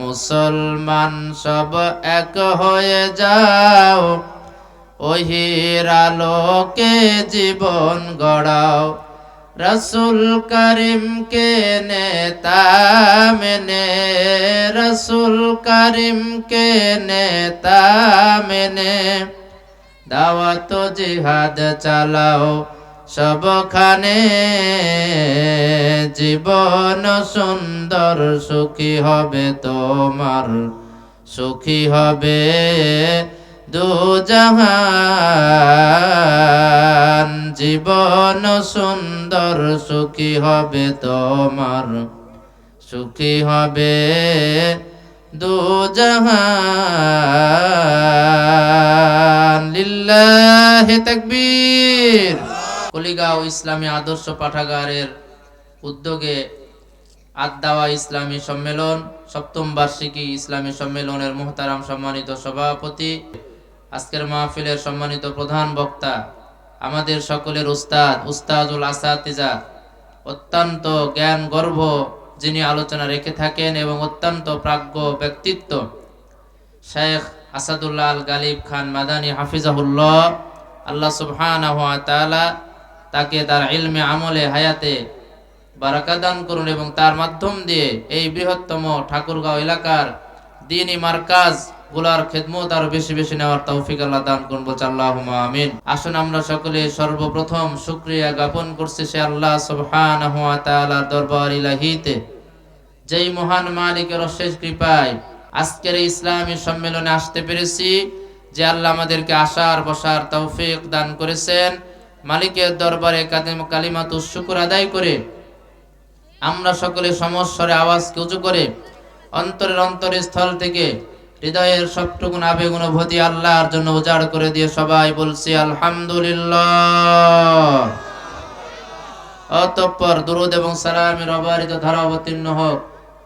মুসলমান সব এক হয়ে যাও, ওহির আলোকে জীবন গড়াও। রসুল করিমকে নেতা মেনে, রসুল করিমকে নেতা মেনে দাওয়াত জিহাদ চালাও সবখানে। জীবন সুন্দর সুখী হবে তোমার, সুখী হবে দুজাহান। জীবন সুন্দর সুখী হবে তোমার, সুখী হবে দুজাহান। লিল্লাহি তাকবীর। কুলিগাঁও ইসলামী আদর্শ পাঠাগারের উদ্যোগে আদ-দাওয়া ইসলামী সম্মেলন, সপ্তম বার্ষিকী ইসলামী সম্মেলনের মুহতারাম সম্মানিত সভাপতি, আজকের মাহফিলের সম্মানিত প্রধান বক্তা, আমাদের সকলের উস্তাদ, উস্তাদুল আসাতিজা, অত্যন্ত জ্ঞান গর্ভ যিনি আলোচনা রেখে থাকেন এবং অত্যন্ত প্রাজ্ঞ ব্যক্তিত্ব শেখ আসাদুল্লাহ আল গালিব খান মাদানী হাফিজাহুল্লাহ, আল্লাহ সুবহানাহু ওয়া তাআলা তাকে তার ইলমে আমলে হায়াতে বারাকা দান করুন এবং তার মাধ্যম দিয়ে এই বৃহত্তম ঠাকুরগাঁও এলাকার দ্বীনি মার্কাজ গুলার খেদমত আরো বেশি বেশি নেওয়ার তৌফিক আল্লাহ দান করুন, বলছি আল্লাহুম্মা আমিন। আসুন আমরা সকলে সর্বপ্রথম শুকরিয়া জ্ঞাপন করছি সে আল্লাহ সুবহানাহু ওয়া তাআলার দরবার ইলাহিতে, যেই মহান মালিকের অশেষ কৃপায় আজকের এই ইসলামী সম্মেলনে আসতে পেরেছি, যে আল্লাহ আমাদেরকে আসার বসার তৌফিক দান করেছেন। মালিকের দরবারে কালিমাতুশ শুকর আদায় করে আমরা সকলে সমস্বরে আওয়াজকে উঁচু করে অন্তরের অন্তরস্থল থেকে হৃদয়ের সবটুকুন আবেগ অনুভূতি আল্লাহর জন্য উজাড় করে দিয়ে সবাই বলছি আলহামদুলিল্লাহ। অতঃপর দুরূদ এবং সালামের অবারিত ধারা অবতীর্ণ হোক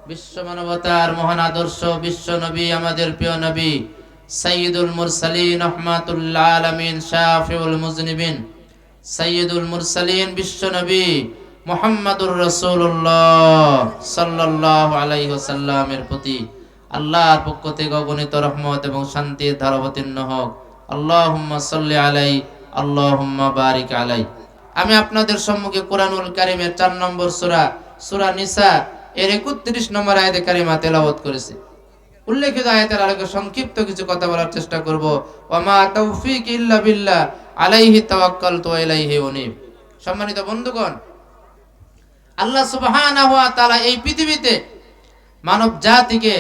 বিশ্ব মানবতার মহান আদর্শ বিশ্ব নবী, আমাদের প্রিয় নবী সাইয়্যিদুল মুরসালিন রাহমাতুল আলামিন শাফিউল মুজনিবিন সাইয়্যিদুল মুরসালিন বিশ্ব নবী মুহাম্মাদুর রাসূলুল্লাহ সাল্লাল্লাহু আলাইহি ওয়াসাল্লামের প্রতি আল্লাহর পক্ষ থেকে অগণিত রহমত এবং শান্তির ধারা অবতীর্ণ হোক। আল্লাহুম্মা সাল্লি আলাইহি আল্লাহুম্মা বারিক আলাইহি। আমি আপনাদের সম্মুখে কোরআনুল কারীমের 4 নম্বর সূরা, সূরা নিসা এর 31 নম্বর আয়াতে কারিমা তেলাওয়াত করেছি। উল্লেখিত আয়াতের আলোকে সংক্ষিপ্ত কিছু কথা বলার চেষ্টা করব। ওয়া মা তাওফীক ইল্লা বিল্লাহ আলাইহি তাওয়াক্কালতু ওয়া ইলাইহি উনীব। সম্মানিত বন্ধুগণ, আল্লাহ সুবহানাহু ওয়া তাআলা এই পৃথিবীতে মানব জাতিকে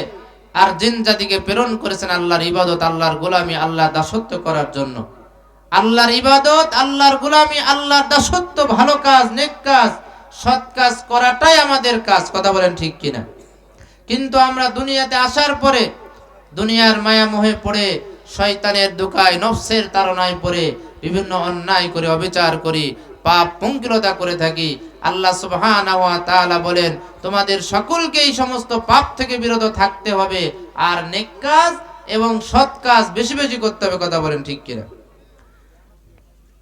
আর জিন জাতিকে প্রেরণ করেছেন আল্লাহর ইবাদত, আল্লাহর গোলামি, আল্লাহর দাসত্ব করার জন্য। আল্লাহর ইবাদত, আল্লাহর গোলামি, আল্লাহর দাসত্ব, ভালো কাজ, নেক কাজ, সৎ কাজ করাটাই আমাদের কাজ। কথা বলেন ঠিক কিনা? কিন্তু আমরা দুনিয়াতে আসার পরে দুনিয়ার মায়া মোহে পড়ে, শয়তানের ধোঁকায়, নফসের তাড়নায় পড়ে বিভিন্ন অন্যায় করে, অবিচার করি, পাপ পঙ্কিলতা করে থাকি। আল্লাহ সুবহানাহু ওয়া তাআলা বলেন তোমাদের সকলকে এই সমস্ত পাপ থেকে বিরত থাকতে হবে আর নেক কাজ এবং সৎ কাজ বেশি বেশি করতে হবে। কথা বলেন ঠিক কিনা?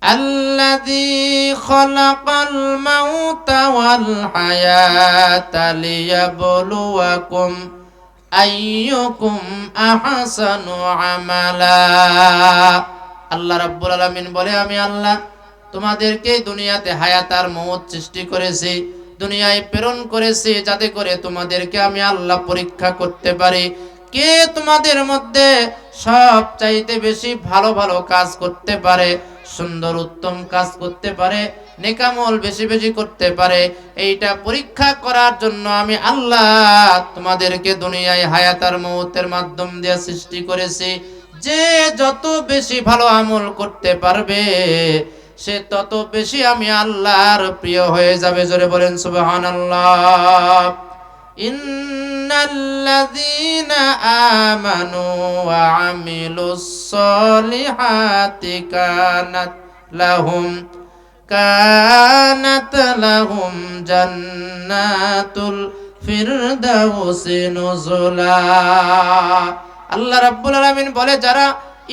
আল্লাযী খালাকাল মাউতা ওয়াল হায়াতা লিয়াবলুয়াকুম আইয়ুকুম আহসানু আমালা। আল্লাহ রাব্বুল আলামিন বলে আমি আল্লাহ তোমাদেরকে দুনিয়াতে হায়াত আর মওত সৃষ্টি করেছি, দুনিয়ায় প্রেরণ করেছি যাতে করে তোমাদেরকে আমি আল্লাহ পরীক্ষা করতে পারি কে তোমাদের মধ্যে সব চাইতে বেশি ভালো ভালো কাজ করতে পারে, সুন্দর উত্তম কাজ করতে পারে, নেকামল বেশি বেশি করতে পারে। এইটা পরীক্ষা করার জন্য আমি আল্লাহ তোমাদেরকে দুনিয়ায় হায়াত আর মওতের মাধ্যম দিয়ে সৃষ্টি করেছি। যে যত বেশি ভালো আমল করতে পারবে সে তত বেশি আমি আল্লাহর প্রিয় হয়ে যাবে। জোরে বলেন সুবহানাল্লাহ। ইন্নাল্লাযীনা আমানু ওয়া আমিলুস সলিহাতি কানাত লাহুম জান্নাতুল ফিরদাউসি নুজুলা। আল্লাহ রাব্বুল আলামিন বলে যারা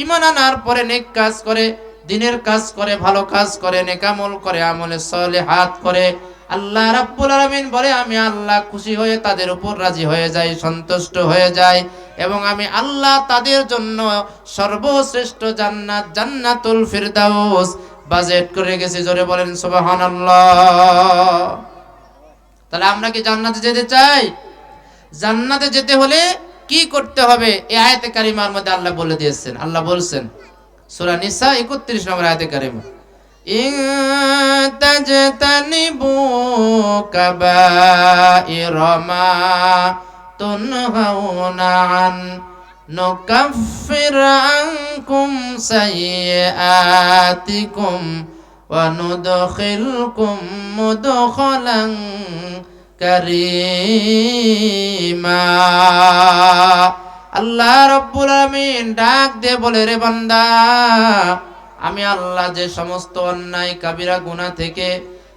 ঈমান আনার পরে নেক কাজ করে, দিনের কাজ করে, ভালো কাজ করে, নেকামল করে, আমলে সলিহাত করে, আল্লাহ রাব্বুল আলামিন বলে আমি আল্লাহ খুশি হয়ে তাদের উপর রাজি হয়ে যাই, সন্তুষ্ট হয়ে যাই, এবং আমি আল্লাহ তাদের জন্য সর্বশ্রেষ্ঠ জান্নাত জান্নাতুল ফিরদাউস বাজেট করে গেছি। জোরে বলেন সুবহানাল্লাহ। তাহলে আমরা কি জান্নাতে যেতে চাই? জান্নাতে যেতে হলে কি করতে হবে এই আয়াতে কারিমার মধ্যে আল্লাহ বলে দিয়েছেন। আল্লাহ বলছেন সূরা নিসা 31 নম্বর আয়াতে কারিমা, ইন তাজতানিবু কাবাইরা মা তুনহাউনা আন নুকাফির আনকুম সাইয়্যাতিকুম ওয়া নুদখিলকুম মুদখালান কারীমা। আল্লাহ রাব্বুল আলামিন ডাক দিয়ে বলে, রে বান্দা, আমি আল্লাহ যে সমস্ত অন্যায় কাবিরা গুনাহ থেকে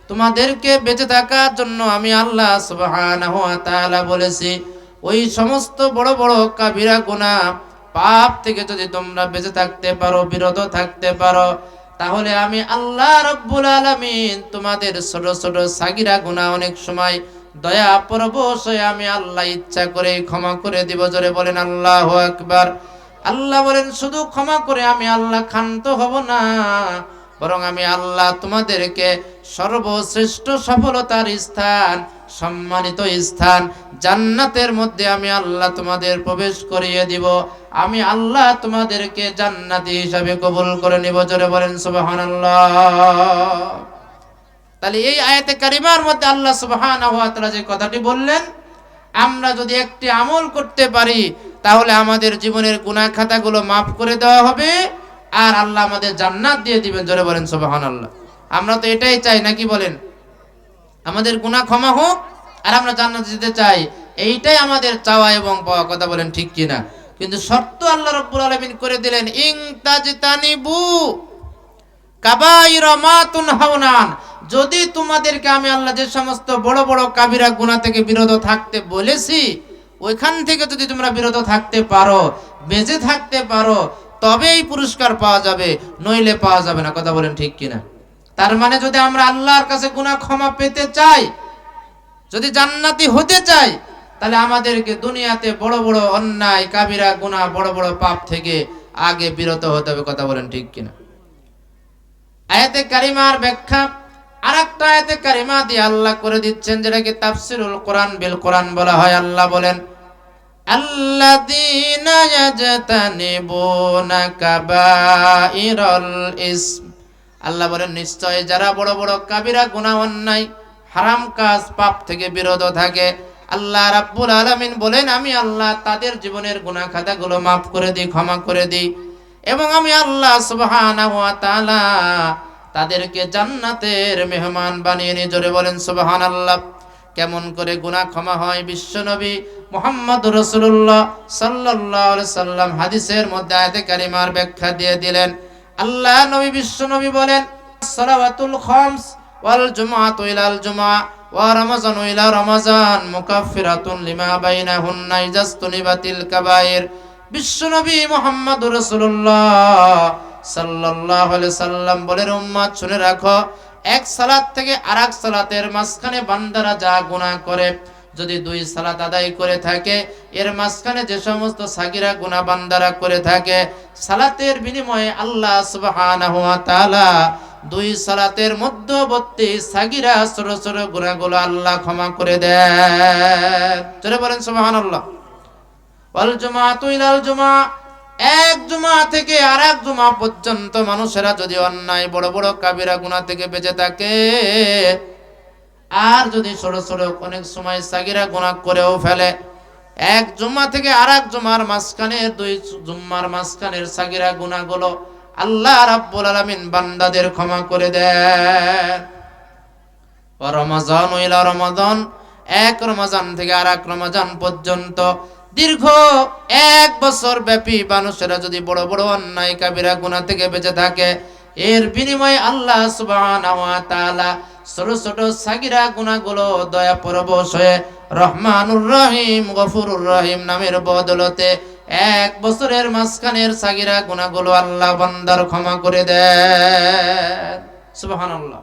তোমাদেরকে বেঁচে থাকার জন্য আমি আল্লাহ সুবহানাহু ওয়া তাআলা বলেছি, ওই সমস্ত বড় বড় কাবিরা গুনাহ পাপ থেকে যদি তোমরা বেঁচে থাকতে পারো, বিরত থাকতে পারো, তাহলে আমি আল্লাহ রাব্বুল আলামিন তোমাদের ছোট ছোট সাগীরা গুনাহ অনেক সময় দয়া পরবশ হয়ে আমি আল্লাহ ইচ্ছা করে ক্ষমা করে দিব। জোরে বলেন আল্লাহু আকবার। আল্লাহ বলেন শুধু ক্ষমা করে আমি আল্লাহ ক্ষান্ত হব না, বরং আমি আল্লাহ তোমাদেরকে সর্বশ্রেষ্ঠ সফলতার স্থান, সম্মানিত স্থান জান্নাতের মধ্যে আমি আল্লাহ তোমাদের প্রবেশ করিয়ে দিব। আমি আল্লাহ তোমাদেরকে জান্নাতি হিসাবে কবুল করে নিব। জোরে বলেন সুবহানাল্লাহ। তাহলে এই আয়াতে কারিমার মধ্যে আল্লাহ সুবহানাহু ওয়া তাআলা যে কথাটি বললেন, আমরা যদি একটি আমল করতে পারি তাহলে আমাদের জীবনের গুনাহ খাতাগুলো মাফ করে দেওয়া হবে আর আল্লাহ আমাদের জান্নাত দিয়ে দিবেন। জোরে বলেন সুবহানাল্লাহ। আমরা তো এটাই চাই, নাকি বলেন? আমাদের গুনাহ ক্ষমা হোক আর আমরা জান্নাতে যেতে চাই, এইটাই আমাদের চাওয়া এবং পাওয়া। কথা বলেন ঠিক কিনা? কিন্তু শর্ত আল্লাহ রাব্বুল আলামিন করে দিলেন, ইন তাজতানিবু কাবাইরা মা তুনহাউনা আন, যদি তোমাদেরকে আমি আল্লাহ যে সমস্ত বড় বড় কাবিরা গুনাহ থেকে বিরত থাকতে বলেছি, ওইখান থেকে যদি তোমরা বিরত থাকতে পারো, বেঁচে থাকতে পারো, তবেই পুরস্কার পাওয়া যাবে, নইলে পাওয়া যাবে না। কথা বলেন ঠিক কিনা? তার মানে যদি আমরা আল্লাহর কাছে গুনাহ ক্ষমা পেতে চাই, যদি জান্নাতি হতে চাই, তাহলে আমাদেরকে দুনিয়াতে বড় বড় অন্যায় কাবিরা গুনাহ বড় বড় পাপ থেকে আগে বিরত হতে হবে। কথা বলেন ঠিক কিনা? আয়াতে কারিমার ব্যাখ্যা আরেকটা আয়াতে কারিমা দিয়ে আল্লাহ করে দিচ্ছেন, যেটাকে তাফসিরুল কোরআন বিল কোরআন বলা হয়। আল্লাহ বলেন, আল্লাযীনা ইয়াজতানিবুনা কাবাইরাল ইসম, আল্লাহ বলেন নিশ্চয় যারা বড় বড় কাবিরা গুনাহ, অন্যায়, হারাম কাজ, পাপ থেকে বিরত থাকে, আল্লাহ রাব্বুল আলামিন বলেন আমি আল্লাহ তাদের জীবনের গুনাহ খাতাগুলো মাফ করে দিই, ক্ষমা করে দিই, এবং আমি আল্লাহ সুবহানাহু ওয়া তাআলা তাদেরকে জান্নাতের মেহমান বানিয়ে নিয়ে। জোরে বলেন সুবহানাল্লাহ। কেমন করে গুনাহ ক্ষমা হয়? বিশ্বনবী মুহাম্মদুর রাসূলুল্লাহ সাল্লাল্লাহু আলাইহি সাল্লাম হাদিসের মধ্যে আয়াতে কারিমার ব্যাখ্যা দিয়ে দিলেন। আল্লাহ নবী বিশ্বনবী বলেন, সালাওয়াতুল খামস ওয়াল জুমআতু ইলাল জুমআ ওয়া রমাজানু ইলা রমাজান মুকাফফিরাতুন লিমা বাইনাহুন্না ইজাসতুনিবাতিল কাবায়ের। বিশ্বনবী মুহাম্মদুর রাসূলুল্লাহ সাল্লাল্লাহু আলাইহি সাল্লাম বলেন, উম্মত শুনে রাখো, এক সালাত থেকে আরেক সালাতের মাঝখানে বান্দারা যা গুনাহ করে, যদি দুই সালাত আদায় করে থাকে, এর মাঝখানে যে সমস্ত সাগীরা গুনাহ বান্দারা করে থাকে, সালাতের বিনিময়ে আল্লাহ সুবহানাহু ওয়া তাআলা দুই সালাতের মধ্যবর্তী সাগীরা ছোট ছোট গুনাহগুলো আল্লাহ ক্ষমা করে দেন। জোরে বলেন সুবহানাল্লাহ। ওয়াল জুমআতু ইলাল জুমআ, এক জুমা থেকে আরেক জুমা পর্যন্ত মানুষেরা যদি অন্যায় বড় বড় কাবিরা গুনাহ থেকে বেঁচে থাকে, আর যদি ছোট ছোট অনেক সময় সাগীরা গুনাহ করেও ফেলে, এক জুমা থেকে আরেক জুমার মাঝখানে, দুই জুমার মাঝখানের সাগীরা গুনাহগুলো আল্লাহ রাব্বুল আলামিন বান্দাদের ক্ষমা করে দেন। ওয়া রমাজানু ইলা রমাজান, এক রমজান থেকে আরেক রমজান পর্যন্ত দীর্ঘ এক বছর ব্যাপী মানুষেরা যদি বড় বড় অন্যায় কাবিরা গুনাহ থেকে বেঁচে থাকে, এর বিনিময়ে আল্লাহ সুবহানাহু ওয়া তাআলা ছোট ছোট সাগীরা গুনাহগুলো দয়া পরবশ হয়ে রহমানুর রহিম গফুরুর রহিম নামের বদলতে এক বছরের মাঝখানের সাগীরা গুনাহগুলো আল্লাহ বান্দার ক্ষমা করে দেন। সুবহানাল্লাহ।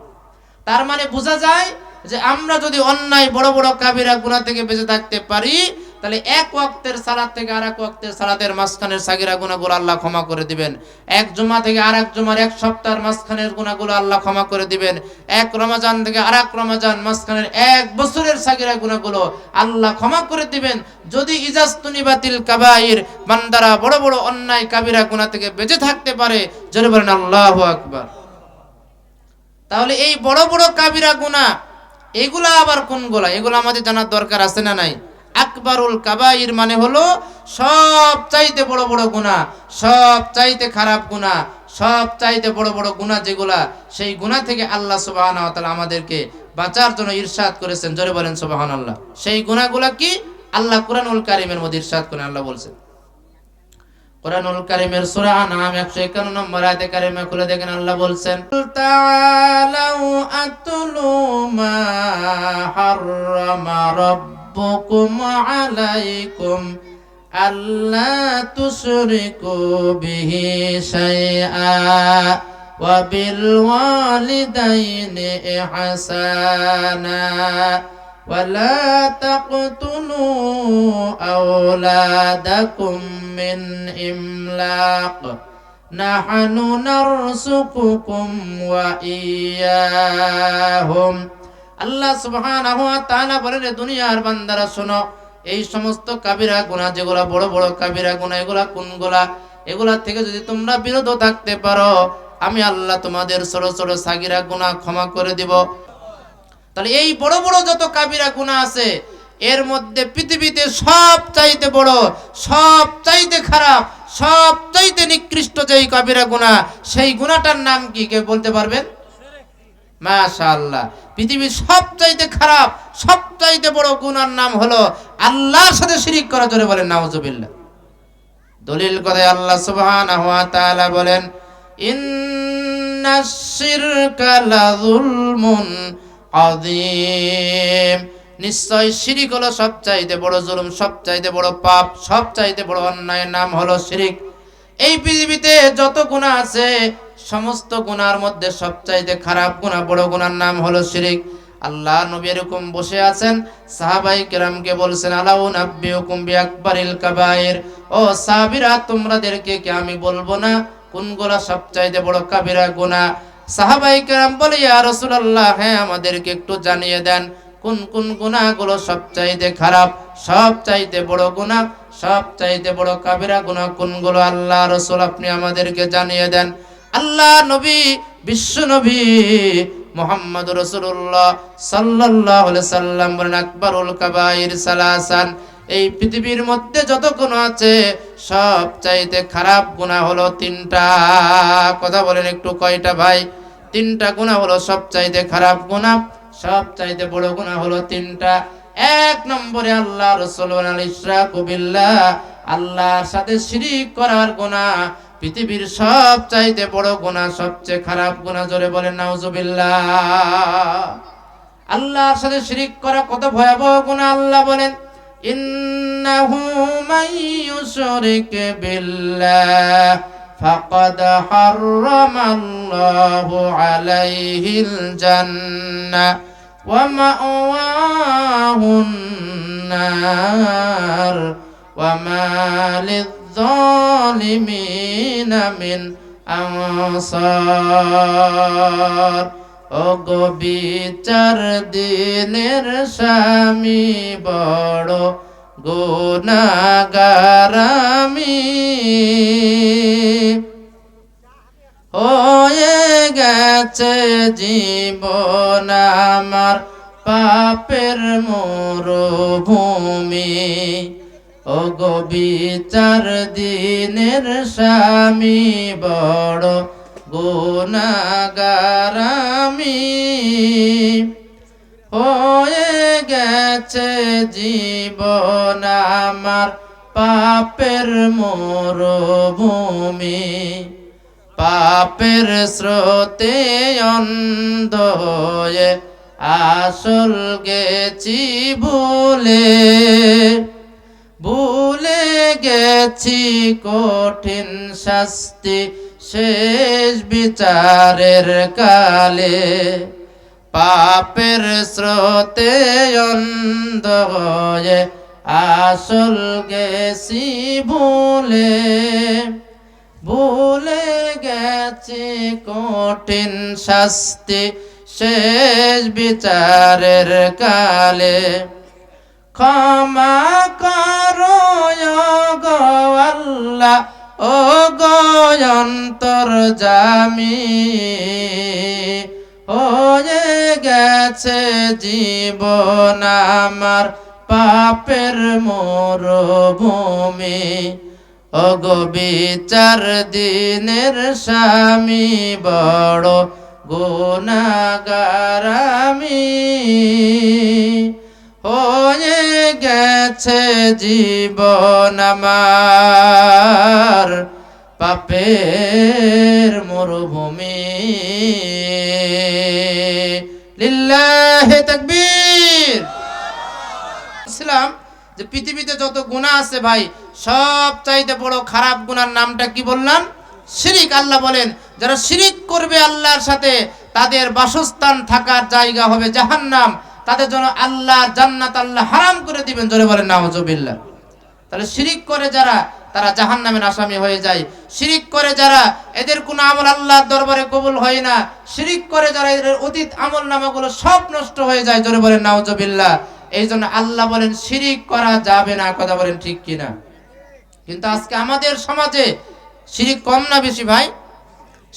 তার মানে বোঝা যায় যে আমরা যদি অন্যায় বড় বড় কাবিরা গুনাহ থেকে বেঁচে থাকতে পারি, তাহলে এক ওয়াক্তের সালাত থেকে আরেক ওয়াক্তের সালাতের মাঝখানের সাগিরা গুনাহগুলো আল্লাহ ক্ষমা করে দিবেন। এক জুমা থেকে আরেক জুমার এক সপ্তাহের মাঝখানের গুনাহগুলো আল্লাহ ক্ষমা করে দিবেন। এক রমজান থেকে আরেক রমজান মাঝখানের এক বছরের সাগিরা গুনাহগুলো আল্লাহ ক্ষমা করে দিবেন। যদি ইজাজতুনিবাতিল কাবাইর, বান্দারা বড় বড় অন্যায় কাবিরা গুনাহ থেকে বেঁচে থাকতে পারে, জোরে বলেন আল্লাহু আকবার। তাহলে এই বড় বড় কাবিরা গুনাহ এগুলা আবার কোনগুলা, এগুলো আমাদের জানার দরকার আছে না নাই? আকবারুল কাবাইর মানে হলো সব চাইতে বড় বড় গুনাহ, সব চাইতে খারাপ গুনাহ, সব চাইতে বড় বড় গুনাহ যেগুলা, সেই গুনাহ থেকে আল্লাহ সুবহানাহু ওয়া তাআলা আমাদেরকে বাঁচার জন্য ইরশাদ করেছেন। জোরে বলেন সুবহানাল্লাহ। সেই গুনাহগুলা কি? আল্লাহ কুরআনুল কারীমের মধ্যে ইরশাদ করেন। আল্লাহ বলছেন কুরআনুল কারীমের সূরা আনআম 151 নম্বর আয়াতে কারিমা খুলে দেখেন, আল্লাহ বলছেন তাআলাউ আতলু মা হাররামা রাব্বুকুম আলাইকুম আল্লা তুশরিকু বিহি শাইআ ওয়া বিল ওয়ালিদাইনি ইহসানা ওয়ালা তাকতুলু আওলাদাকুম মিন ইমলাক নাহনু নারযুকুকুম ওয়া ইয়্যাহুম। আল্লাহ সুবহানাহু ওয়া তাআলা বলেন, দুনিয়ার বান্দারা শোনো, এই সমস্ত কাবিরা গুনাহ যেগুলা বড় বড় কাবিরা গুনাহ, এগুলা কোনগুলা? এগুলা থেকে যদি তোমরা বিরত থাকতে পারো, আমি আল্লাহ তোমাদের ছোট ছোট সাগিরা গুনাহ ক্ষমা করে দিব। তাহলে এই বড় বড় যত কাবিরা গুনাহ আছে, এর মধ্যে পৃথিবীতে সব চাইতে বড়, সব চাইতে খারাপ, সব চাইতে নিকৃষ্ট যেই কাবিরা গুনাহ, সেই গুনাহটার নাম কি? কেউ বলতে পারবেন? মাশাআল্লাহ। পৃথিবীর সব চাইতে খারাপ, সব চাইতে বড় গুনাহর নাম হলো আল্লাহর সাথে শিরিক করা। জোরে বলেন নাউজুবিল্লাহ। দলিল কথায় আল্লাহ সুবহানাহু ওয়া তাআলা বলেন, ইন্নাশ শিরকা লাযুলমুন আযীম। নিশ্চয় শিরিক হলো সবচাইতে বড় জুলুম, সবচাইতে বড় পাপ, সবচাইতে বড় অন্যায়ের নাম হলো শিরিক। এই পৃথিবীতে যত গুনাহ আছে, সমস্ত গুনার মধ্যে সবচাইতে খারাপ গুনাহ, বড় গুনার নাম হলো শিরিক। আল্লাহ নবী এরকম বসে আছেন, সাহাবাই কেরামকে বলছেন, আলা উনাব্বিউকুম বিআকবারিল কাবায়ের, ও সাহাবীরা তোমাদেরকে কি আমি বলবো না কোনগুলা সবচাইতে বড় কাবিরা গুনাহ? সাহাবাই কেরাম বলে, ইয়া রাসূলুল্লাহ, হ্যাঁ আমাদেরকে একটু জানিয়ে দেন কোন কোন গুনাহগুলো সবচাইতে খারাপ, সবচাইতে বড় গুনাহ, সবচাইতে বড় কাবিরা গুনাহ কোনগুলো? আল্লাহ রাসূল আপনি আমাদেরকে জানিয়ে দেন। আল্লাহ নবী, বিশ্ব নবী মুহাম্মদ রাসূলুল্লাহ সাল্লাল্লাহু আলাইহি সাল্লাম বলেন, আকবারুল কাবাইর সালাসান। এই পৃথিবীর মধ্যে যত গুনাহ আছে, সবচাইতে খারাপ গুনাহ হলো তিনটা। কথা বলেন একটু, কয়টা ভাই? তিনটা গুনাহ হলো সবচাইতে খারাপ গুনাহ, সবচাইতে বড় গুনাহ হলো তিনটা। এক নম্বরে আল্লাহ রাসূল বলেন, আল ইশরাকু বিল্লাহ, আল্লাহর সাথে শিরিক করার গুনাহ পৃথিবীর সবচাইতে বড় গুনাহ, সবচেয়ে খারাপ গুনাহ। জোরে বলেন নাউজুবিল্লাহ। আল্লাহর সাথে শিরিক করা কত ভয়াবহ গুনাহ! আল্লাহ বলেন, ইন্নাহু মাইয়ুশরিক বিল্লাহ ফাকাদ হাররামাল্লাহু আলাইহিল জান্নাহ ওয়া মাওয়াহুন নার ওয়া মা লিয-যালিমিনা মিন আনসার। ও গো বিচার দিনের স্বামী, বড় গুনাহগার আমি, হয়ে গেছে জীবন আমার পাপের মরুভূমি। ও গো বিচার দিনের স্বামী, বড় গুনাহগার আমি, হয়ে গেছে জীবন আমার পাপের মরুভূমি। পাপের স্রোতে অন্ধ হয়ে আসল গেছি ভুলে, ভুলে গেছি কঠিন শাস্তি শেষ বিচারের কালে। পাপের স্রোতে অন্ধ হয়ে আসল গেছি ভুলে, ভুলে গেছি কঠিন শাস্তি শেষ বিচারের কালে। ক্ষমা করো গো আল্লাহ, ও গো অন্তর্যামী, হয়ে গেছে জীবন আমার পাপের মরুভূমি। ও গো বিচার দিনের স্বামী, বড় গুনাহগার আমি, হয়ে গেছে জীবন আমার পাপের মরুভূমি। লিল্লাহি তাকবীর। ছিলাম যে পৃথিবীতে যত গুনাহ আছে ভাই, সব চাইতে বড় খারাপ গুনার নামটা কি বললাম? শিরিক। আল্লাহ বলেন যারা শিরিক করবে আল্লাহর সাথে, তাদের বাসস্থান থাকার জায়গা হবে জাহান্নাম, তাদের জন্য আল্লাহর জান্নাত আল্লাহ হারাম করে দিবেন। জোরে বলেন নাউজুবিল্লাহ। তাহলে শিরিক করে যারা, তারা জাহান্নামের আসামি হয়ে যায়। শিরিক করে যারা, এদের কোনো আমল আল্লাহর দরবারে কবুল হয় না। শিরিক করে যারা, এদের অতীত আমল নামাগুলো সব নষ্ট হয়ে যায়। জোরে বলেন নাউজুবিল্লাহ। এই জন্য আল্লাহ বলেন শিরিক করা যাবে না। কথা বলেন ঠিক কিনা? কিন্তু আজকে আমাদের সমাজে শিরিক কম না বেশি ভাই?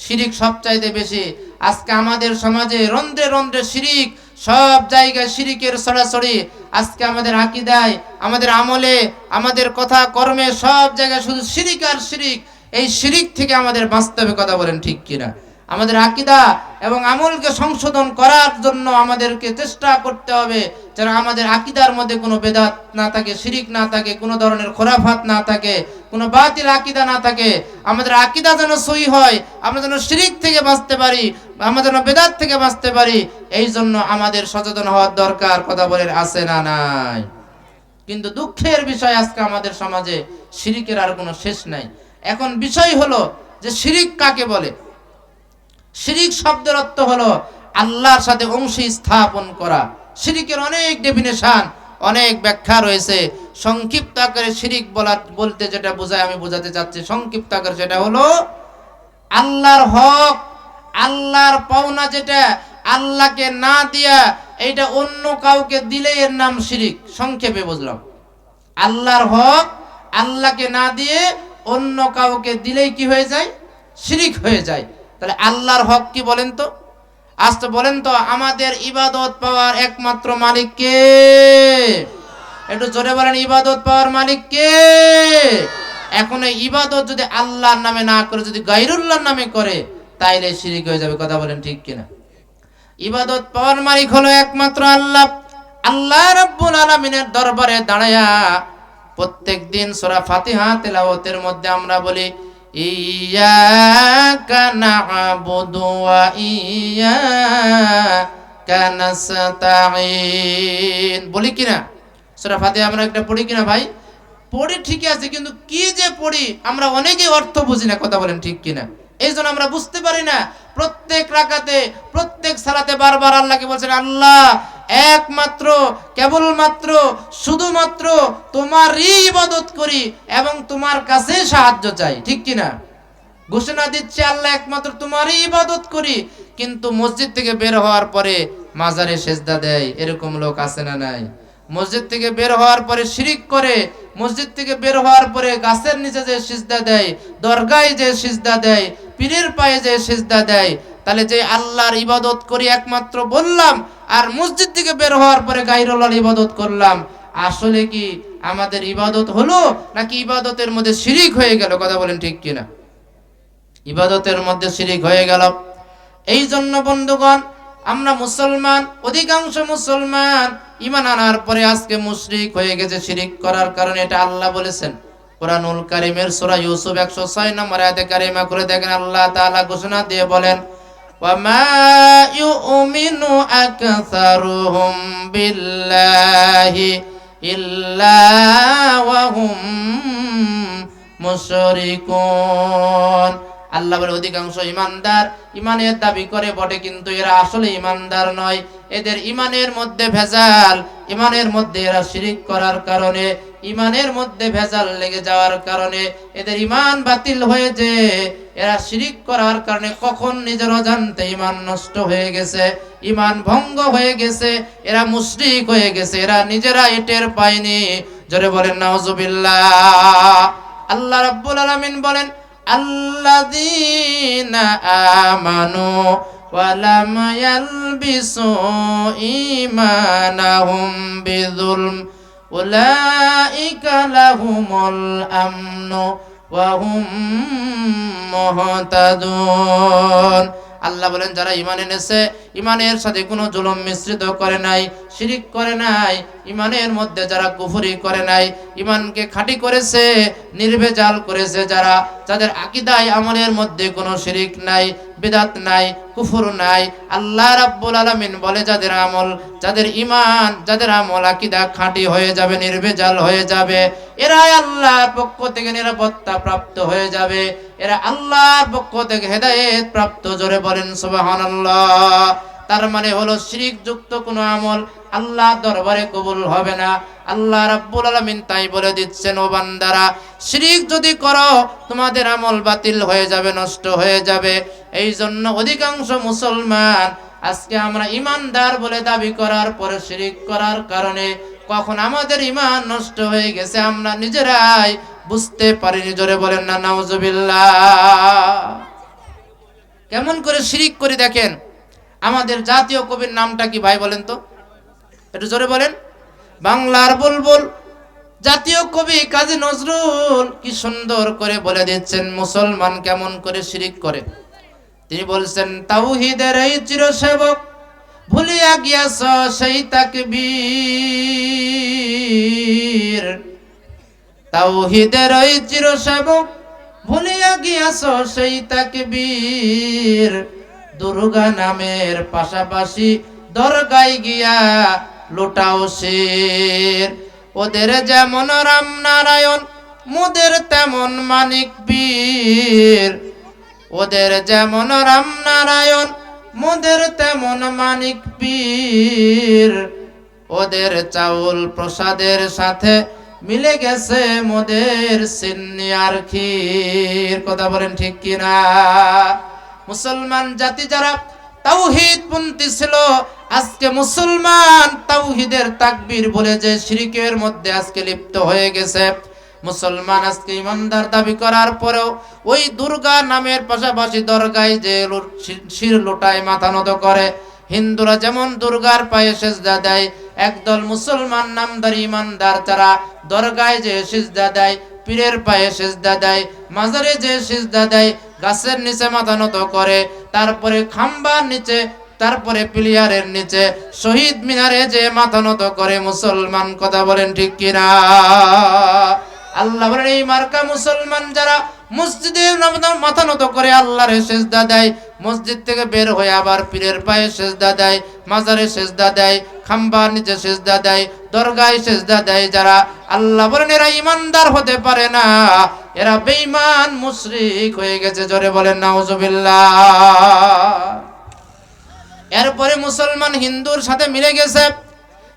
শিরিক সবচাইতে বেশি। আজকে আমাদের সমাজে রন্ধ্রে রন্ধ্রে শিরিক, সব জায়গায় শিরিকের ছড়াছড়ি। আজকে আমাদের আকীদায়, আমাদের আমলে, আমাদের কথা কর্মে সব জায়গায় শুধু শিরিক আর শিরিক। এই শিরিক থেকে আমাদের বাঁচতে হবে। কথা বলেন ঠিক কিনা? আমাদের আকীদা এবং আমলকে সংশোধন করার জন্য আমাদেরকে চেষ্টা করতে হবে যেন আমাদের আকীদার মধ্যে কোনো বেদাত না থাকে, শিরিক না থাকে, কোনো ধরনের খোরাফাত না থাকে, কোনো বাতিল আকীদা না থাকে। আমাদের আকীদা যেন সহি হয়, আমরা যেন শিরিক থেকে বাঁচতে পারি, আমরা যেন বেদাত থেকে বাঁচতে পারি। এই জন্য আমাদের সচেতন হওয়ার দরকার। কথা বলেন আছে না নাই? কিন্তু দুঃখের বিষয় আজকে আমাদের সমাজে শিরিকের আর কোনো শেষ নাই। এখন বিষয় হলো যে শিরিক কাকে বলে? শিরিক শব্দের অর্থ হলো আল্লাহর সাথে অংশী স্থাপন করা। শিরিকের অনেক ডেফিনেশন, অনেক ব্যাখ্যা রয়েছে। সংক্ষিপ্ত আকারে শিরিক বলতে যেটা বোঝায় আমি বোঝাতে চাচ্ছি সংক্ষিপ্ত আকারে, সেটা হলো আল্লাহর হক, আল্লাহর পাওনা যেটা আল্লাহকে না দিয়া এইটা অন্য কাউকে দিলে এর নাম শিরিক। সংক্ষেপে বুঝলাম, আল্লাহর হক আল্লাহকে না দিয়ে অন্য কাউকে দিলেই কি হয়ে যায়? শিরিক হয়ে যায়। তাহলে আল্লাহর হক কি বলেন তো? আজ তো বলেন তো, আমাদের ইবাদত পাওয়ার একমাত্র মালিক কে? একটু জোরে বলেন, ইবাদত পাওয়ার মালিক কে? এখন এই ইবাদত যদি আল্লাহর নামে না করে, যদি গায়রুল্লাহর নামে করে, তাইলে শিরিক হয়ে যাবে। কথা বলেন ঠিক কিনা? ইবাদত পাওয়ার মালিক হলো একমাত্র আল্লাহ। আল্লাহ রাব্বুল আলামিনের দরবারে দাঁড়ায়া প্রত্যেকদিন সূরা ফাতিহা তেলাওয়াতের মধ্যে আমরা বলি ইয়্যাকা না'বুদু ওয়া ইয়্যাকা নাস্তাঈন। বলি কিনা? সূরা ফাতিহা আমরা একটা পড়ি কিনা ভাই? পড়ি ঠিকই আছে, কিন্তু কি যে পড়ি আমরা অনেকেই অর্থ বুঝি না। কথা বলেন ঠিক কিনা? এই জন্য আমরা বুঝতে পারি না। প্রত্যেক রাকাতে, প্রত্যেক সালাতে বারবার আল্লাহকে বলছেন, আল্লাহ একমাত্র, কেবলমাত্র, শুধুমাত্র তোমারই ইবাদত করি এবং তোমার কাছে সাহায্য চাই। ঠিক কিনা? ঘোষণা দিচ্ছে আল্লাহ একমাত্র তোমারই ইবাদত করি, কিন্তু মসজিদ থেকে বের হওয়ার পরে মাজারে সেজদা দেয়। এরকম লোক আছে না নাই? মসজিদ থেকে বের হওয়ার পরে শিরিক করে, মসজিদ থেকে বের হওয়ার পরে গাছের নিচে যে সিজদা দেয়, দরগায় যে সিজদা দেয়, পীরের পায়ে যে সিজদা দেয়। তাহলে যে আল্লাহর ইবাদত করি একমাত্র বললাম, আর মসজিদ থেকে বের হওয়ার পরে গায়রুল্লাহর ইবাদত করলাম, আসলে কি আমাদের ইবাদত হলো নাকি ইবাদতের মধ্যে শিরিক হয়ে গেল? কথা বলেন ঠিক কিনা? ইবাদতের মধ্যে শিরিক হয়ে গেল। এই জন্য বন্ধুগণ, আমরা মুসলমান, অধিকাংশ মুসলমান ঈমান আনার পরে আজকে মুশরিক হয়ে গেছে শিরিক করার কারণে। এটা আল্লাহ বলেছেন কোরআনুল কারীমের সূরা ইউসুফ 106 নম্বর আয়াতে কারিমা করে দেখেন, আল্লাহ তাআলা ঘোষণা দিয়ে বলেন, ওয়া মা ইউমিনু আকসারুহুম বিল্লাহি ইল্লা ওয়া হুম মুশরিকুন। আল্লাহ বলে অধিকাংশ ইমানদার ইমানের দাবি করে বটে, কিন্তু এরা আসলে ইমানদার নয়। এদের ইমানের মধ্যে ভেজাল, ইমানের মধ্যে এরা শিরিক করার কারণে, ইমানের মধ্যে ভেজাল লেগে যাওয়ার কারণে এদের ইমান বাতিল হয়ে যে এরা শিরিক করার কারণে কখন নিজের অজান্তে ইমান নষ্ট হয়ে গেছে, ইমান ভঙ্গ হয়ে গেছে, এরা মুশরিক হয়ে গেছে, এরা নিজেরা টের পায়নি। জোরে বলেন নাউজুবিল্লাহ। আল্লাহ রাব্বুল আলামিন বলেন আল্লাযীনা আমানু ওয়া লাম ইয়ালবিসু ঈমানাহুম বিযুলম উলাইকা লাহুমুল আমনু ওয়া হুম মুহতাদুন। আল্লাহ বলেন যারা ঈমান এনেছে, ঈমানের সাথে কোনো জুলুম মিশ্রিত করে নাই, শিরিক করে নাই, ঈমানের মধ্যে যারা কুফরি করে নাই, ঈমানকে খাঁটি করেছে, নির্ভেজাল করেছে, যারা যাদের আকীদায় আমলের মধ্যে কোনো শিরিক নাই, বিদআত নাই, কুফর নাই, আল্লাহ রাব্বুল আলামিন বলে যাদের আমল, যাদের ঈমান, যাদের আমল আকীদা খাঁটি হয়ে যাবে, নির্ভেজাল হয়ে যাবে, এরাই আল্লাহর পক্ষ থেকে নিরাপত্তা প্রাপ্ত হয়ে যাবে, এরা আল্লাহর পক্ষ থেকে হেদায়েত প্রাপ্ত। জোরে বলেন সুবহানাল্লাহ। তার মানে হলো শিরিক যুক্ত কোনো আমল আল্লাহর দরবারে কবুল হবে না। আল্লাহ রাব্বুল আলামিন তাই বলে দিচ্ছেন, ও বান্দারা, শিরিক যদি করো তোমাদের আমল বাতিল হয়ে যাবে, নষ্ট হয়ে যাবে। এই জন্য অধিকাংশ মুসলমান আজকে আমরা ইমানদার বলে দাবি করার পরে শিরিক করার কারণে কখন আমাদের ইমান নষ্ট হয়ে গেছে আমরা নিজেরাই বুঝতে পারিনি। জোরে বলেন না নাউজুবিল্লাহ। কেমন করে শিরিক করে দেখেন। আমাদের জাতীয় কবির নামটা কি ভাই বলেন তো, একটু জোরে বলেন। বাংলার বুলবুল জাতীয় কবি কাজী নজরুল কি সুন্দর করে বলে দিচ্ছেন মুসলমান কেমন করে শিরিক করে। তিনি বলছেন তাওহীদের এই চিরসেবক ভুলিয়া গিয়াছ সেই তাকবীর, তাওহীদের এই চিরসেবক ভুলিয়া গিয়াছ সেই তাকবীর, দুর্গা নামের পাশাপাশি দরগায় গিয়া লুটাও শির। ওদের যেমন রাম নারায়ণ মোদের তেমন মানিক বীর, ওদের যেমন রাম নারায়ণ মোদের তেমন মানিক পীর, ওদের চাউল প্রসাদের সাথে মিলে গেছে মোদের সিন্নি আর ক্ষীর। কথা বলেন ঠিক কিনা? মুসলমান জাতি যারা তাওহীদ পন্থী ছিল, আজকে মুসলমান তাওহীদের তাকবীর বলে যে শিরকের মধ্যে আজকে লিপ্ত হয়ে গেছে। মুসলমান আজকে ইমানদার দাবি করার পরেও ওই দুর্গা নামের পাশাপাশি দরগায় যে শির লোটায় মাথা নত করে। হিন্দুরা যেমন দুর্গার পায়ে সেজদা দেয়, একদল মুসলমান নামদারি ইমানদার যারা দরগায় যে সিজদা দেয়, পীরের পায়ে সিজদা দেয়, মাজারে যে সিজদা দেয়, গাছের নিচে মাথা নত করে, তারপরে খাম্বার নিচে, তারপরে পিলিয়ারের নিচে, শহীদ মিনারে যে মাথা নত করে মুসলমান। কথা বলেন ঠিক কিনা? আল্লাহ বলেন এই মার্কা মুসলমান যারা মসজিদে মাথা নত করে আল্লাহর সিজদা দেয়, মসজিদ থেকে বের হয়ে আবার পীরের পায়ে সিজদা দেয়, মাজারে সিজদা দেয়, খাম্বার নিচে সিজদা দেয়, দরগায় সিজদা দেয় যারা, আল্লাহ বলেন এরা ইমানদার হতে পারে না, এরা বেঈমান মুশরিক হয়ে গেছে। জোরে বলেন নাউজুবিল্লাহ। এরপরে মুসলমান হিন্দুর সাথে মিলে গেছে।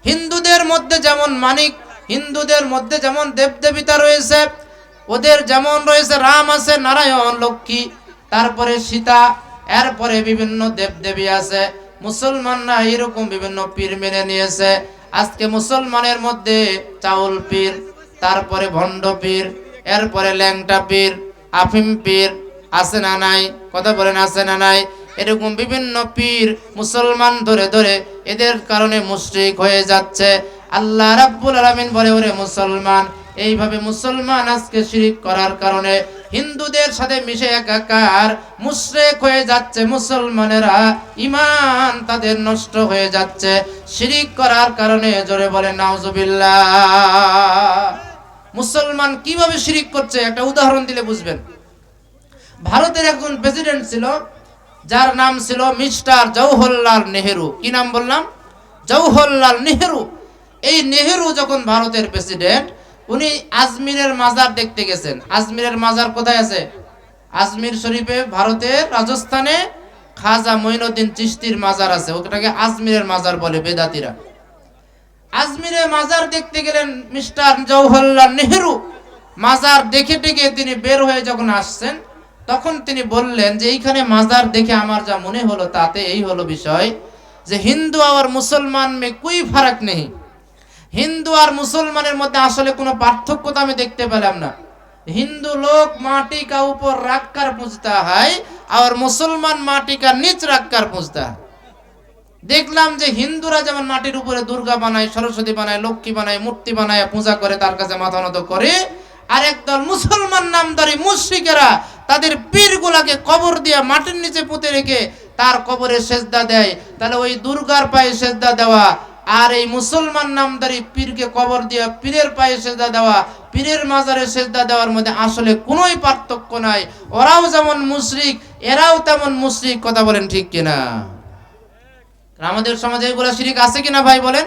হিন্দুদের মধ্যে যেমন মানিক, হিন্দুদের মধ্যে যেমন দেবদেবিতা রয়েছে, ওদের যেমন রয়েছে রাম আছে, নারায়ণ, লক্ষ্মী, তারপরে সীতা, এরপরে বিভিন্ন দেবদেবী আছে। মুসলমানরা এরকম বিভিন্ন পীর মেনে নিয়েছে। আজকে মুসলমানের মধ্যে চাউল পীর, তারপরে ভণ্ড পীর, এরপরে ল্যাংটা পীর, আফিম পীর আছে না নাই? কথা বলেন আছে না নাই? এরকম বিভিন্ন পীর মুসলমান ধরে ধরে এদের কারণে মুশরিক হয়ে যাচ্ছে। আল্লাহ রাব্বুল আলামিন বলে ওরে মুসলমান, এইভাবে মুসলমান আজকে শিরিক করার কারণে হিন্দুদের সাথে মিশে একাকার মুশরিক হয়ে যাচ্ছে। মুসলমানেরা ঈমান তাদের নষ্ট হয়ে যাচ্ছে শিরিক করার কারণে। জোরে বলে নাউজুবিল্লাহ। মুসলমান কিভাবে শিরিক করছে একটা উদাহরণ দিলে বুঝবেন। ভারতের একজন প্রেসিডেন্ট ছিল যার নাম ছিল মিস্টার জওহরলাল নেহেরু। কি নাম বললাম? জওহরলাল নেহেরু। এই নেহেরু যখন ভারতের প্রেসিডেন্ট, উনি আজমিরের মাজার দেখতে গেছেন। আজমিরের মাজার কোথায় আছে? আজমির শরীফে ভারতের রাজস্থানে খাজা মঈনুদ্দিন চিশতির মাজার আছে, ওটাকে আজমিরের মাজার বলে বেদাতিরা। আজমিরে মাজার দেখতে গেলেন মিস্টার জওহরলাল নেহেরু। মাজার দেখে টেকে তিনি বের হয়ে যখন আসছেন, তখন তিনি বললেন যে এইখানে মাজার দেখে আমার যা মনে হলো তাতে এই হলো বিষয় যে হিন্দু আর মুসলমান মে কোই ফারাক নেই। হিন্দু আর মুসলমানের মধ্যে আসলে কোনো পার্থক্য তো আমি দেখতে পেলাম না। हिंदू लोग माटी का ऊपर रख कर पूजता है और मुसलमान माटी का नीच रख कर पूजता है। দেখলাম যে হিন্দুরা যেমন মাটির উপরে দুর্গা বানায়, সরস্বতী বানায়, লক্ষ্মী বানায়, মূর্তি বানায়, পূজা করে, তার কাছে মাথা নত করে। আর একদল মুসলমান নামধারী মুশরিকেরা তাদের পীরগুলাকে কবর দিয়ে মাটির নিচে পুঁতে রেখে তার কবরে সেজদা দেয়। তাহলে ওই দুর্গার পায়ে সেজদা দেওয়া আর এই মুসলমান নামধারী পীরকে কবর দিয়ে পীরের পায়ে সেজদা দেওয়া, পীরের মাজারে সেজদা দেওয়ার মধ্যে আসলে কোনোই পার্থক্য নাই। ওরাও যেমন মুশরিক, এরাও তেমন মুশরিক। কথা বলেন ঠিক কিনা? আমাদের সমাজে এগুলা শিরিক আছে কিনা ভাই বলেন?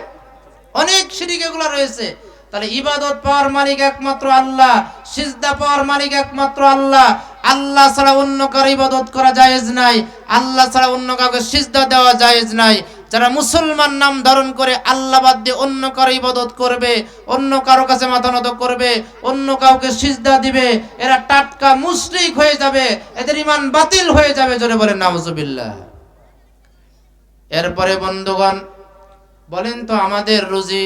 অনেক শিরিক এগুলা রয়েছে। তাহলে ইবাদত পাওয়ার মালিক একমাত্র আল্লাহ, সিজদা পাওয়ার মালিক একমাত্র আল্লাহ। আল্লাহ ছাড়া অন্য কারো ইবাদত করা জায়েজ নাই, আল্লাহ ছাড়া অন্য কাউকে সিজদা দেওয়া জায়েজ নাই। যারা মুসলমান নাম ধারণ করে আল্লাহ বাদ দিয়ে অন্য কারো ইবাদত করবে, অন্য কারো কাছে মাথা নত করবে, অন্য কাউকে সিজদা দিবে, এরা টাটকা মুশরিক হয়ে যাবে, এদের ঈমান বাতিল হয়ে যাবে। জোরে বলেন নাউজুবিল্লাহ। এরপরে বন্ধুগণ বলেন তো, আমাদের রুজি,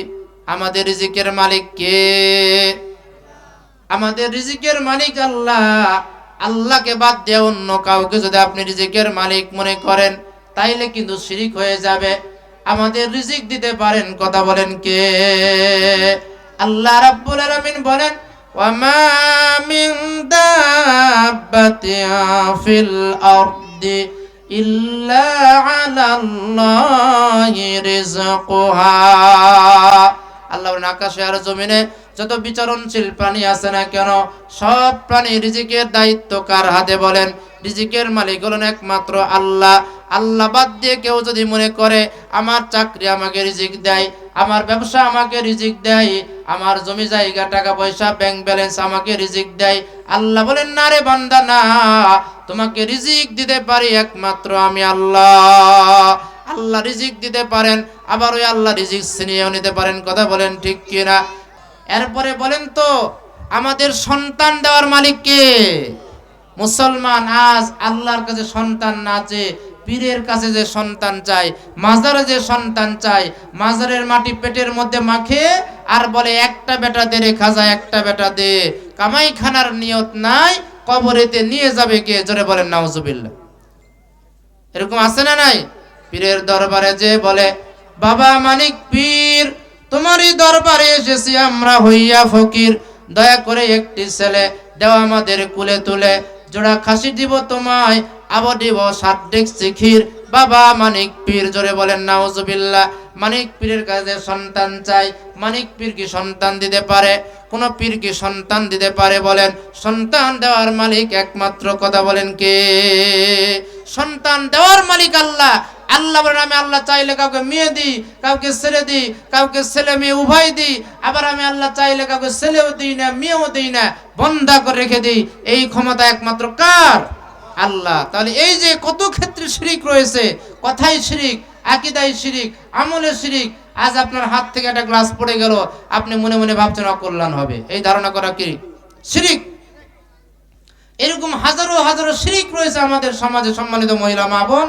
আমাদের রিজিকের মালিক কে? আমাদের রিজিকের মালিক আল্লাহ। আল্লাহকে বাদ দিয়ে অন্য কাউকে যদি আপনি রিজিকের মালিক মনে করেন তাইলে কিন্তু শিরিক হয়ে যাবে। আমাদের রিজিক দিতে পারেন, কথা বলেন কে? আল্লাহ রাব্বুল আলামিন বলেন, ওয়া মা মিন দাব্বাতিন ফিল আরদি ইল্লা আলাল্লাহি রিজকুহা। আল্লাহ বলেন, আকাশে আর জমিনে যত বিচরণশীল প্রাণী আছে না কেন, সব প্রাণী রিজিকের দায়িত্ব কার হাতে বলেন? রিজিকের মালিক হলেন একমাত্র আল্লাহ। আল্লাহ বাদ দিয়ে কেউ যদি মনে করে আমার চাকরি আমাকে রিজিক দেয়, আমার ব্যবসা আমাকে রিজিক দেয়, আমার জমি জায়গা টাকা পয়সা ব্যাংক ব্যালেন্স আমাকে রিজিক দেয়, আল্লাহ বলেন না রে বান্দা, না, তোমাকে রিজিক দিতে পারি একমাত্র আমি আল্লাহ। আল্লাহ রিজিক দিতে পারেন, আবার ওই আল্লাহ রিজিক ছিনিয়েও নিতে পারেন। কথা বলেন ঠিক কিনা? এরপরে বলেন তো, আমাদের সন্তান দেওয়ার মালিক কে? মুসলমান আজ আল্লাহর কাছে সন্তান না চেয়ে পীরের কাছে যে সন্তান চায়, মাজারে যে সন্তান চায়, মাজারের মাটি পেটের মধ্যে মাখে আর বলে একটা বেটা দে রে খাজা, একটা বেটা দে। কামাই খানার নিয়ত নাই, কবরেতে নিয়ে যাবে কে? জোরে বলেন নাউজুবিল্লাহ। এরকম আছে না নাই? পীরের দরবারে যে বলে, বাবা মানিক পীর, তোমারই দরবারে এসেছি আমরা হইয়া ফকির, দয়া করে একটি ছেলে দেও আমাদের কুলে তুলে, জোড়া খাসি দিব তোমায়, আবার দিব 7 ডেকচি ক্ষীর। বাবা মানিক পীর, জোরে বলেন নাউজুবিল্লাহ। মানিক পীরের কাছে সন্তান চাই, মানিক পীর কি সন্তান দিতে পারে? কোন পীর কি সন্তান দিতে পারে বলেন? সন্তান দেওয়ার মালিক একমাত্র, কথা বলেন কে? সন্তান দেওয়ার মালিক আল্লাহ। আল্লাহ বলেন, আমি আল্লাহ চাইলে কাউকে মেয়ে দিই, কাউকে ছেলে দিই, কাউকে ছেলে মেয়ে উভয় দিই, আবার আমি আল্লাহ চাইলে কাউকে ছেলেও দিই না, মেয়েও দিই না, বন্ধা করে রেখে দিই। এই ক্ষমতা একমাত্র কার? আল্লাহ। তাহলে এই যে কত ক্ষেত্রে শিরিক রয়েছে, কথাই শিরিক, আকীদায় শিরিক, আমলে শিরিক। আজ আপনার হাত থেকে একটা গ্লাস পড়ে গেল, আপনি মনে মনে ভাবছেন অকল্যাণ হবে, এই ধারণা করা কি শিরিক? এরকম হাজারো হাজারো শিরিক রয়েছে আমাদের সমাজে। সম্মানিত মহিলা মা বোন,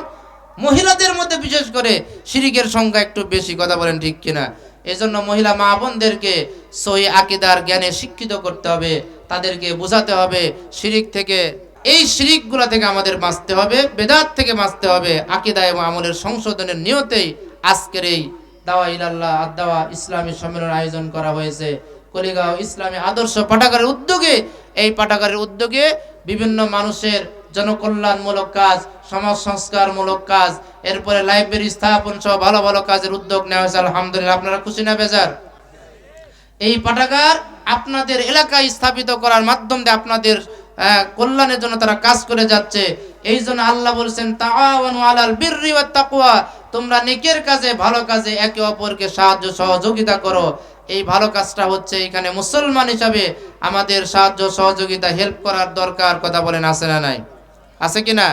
মহিলাদের মধ্যে বিশেষ করে শিরিকের সংখ্যা একটু বেশি। কথা বলেন ঠিক কিনা? এজন্য মহিলা মা বোনদেরকে সহি আকীদার জ্ঞানে শিক্ষিত করতে হবে, তাদেরকে বোঝাতে হবে শিরিক থেকে, এই শিরিকগুলা থেকে আমাদের বাঁচতে হবে, বেদাত থেকে বাঁচতে হবে। আকীদা এবং আমলের সংশোধনের নিয়তেই আজকের এই দাওয়া ইলাল্লাহ আদ-দাওয়া ইসলামী সম্মেলন আয়োজন করা হয়েছে। কলিগাঁও ইসলামী আদর্শ পাঠাগারের উদ্যোগে, এই পাঠাগারের উদ্যোগে বিভিন্ন মানুষের জনকল্যাণমূলক কাজ, সমাজ সংস্কারমূলক কাজ, এরপরে লাইব্রেরি স্থাপন সহ ভালো ভালো কাজের উদ্যোগ নেওয়া হয়েছে। আলহামদুলিল্লাহ। আপনারা খুশি না বেজার? এই পাঠাগার আপনাদের এলাকায় স্থাপিত করার মাধ্যম দিয়ে আপনাদের কল্যাণের জন্য তারা কাজ করে যাচ্ছে। এই জন্য আল্লাহ বলছেন, তাআওয়ানু আলাল বিররি ওয়াত তাকওয়া, তোমরা নেকের কাজে ভালো কাজে একে অপরকে সাহায্য সহযোগিতা করো। এই ভালো কাজটা হচ্ছে এখানে মুসলমান হিসাবে আমাদের সাহায্য সহযোগিতা হেল্প করার দরকার। কথা বলেন আছে না নাই? আছে কিনা?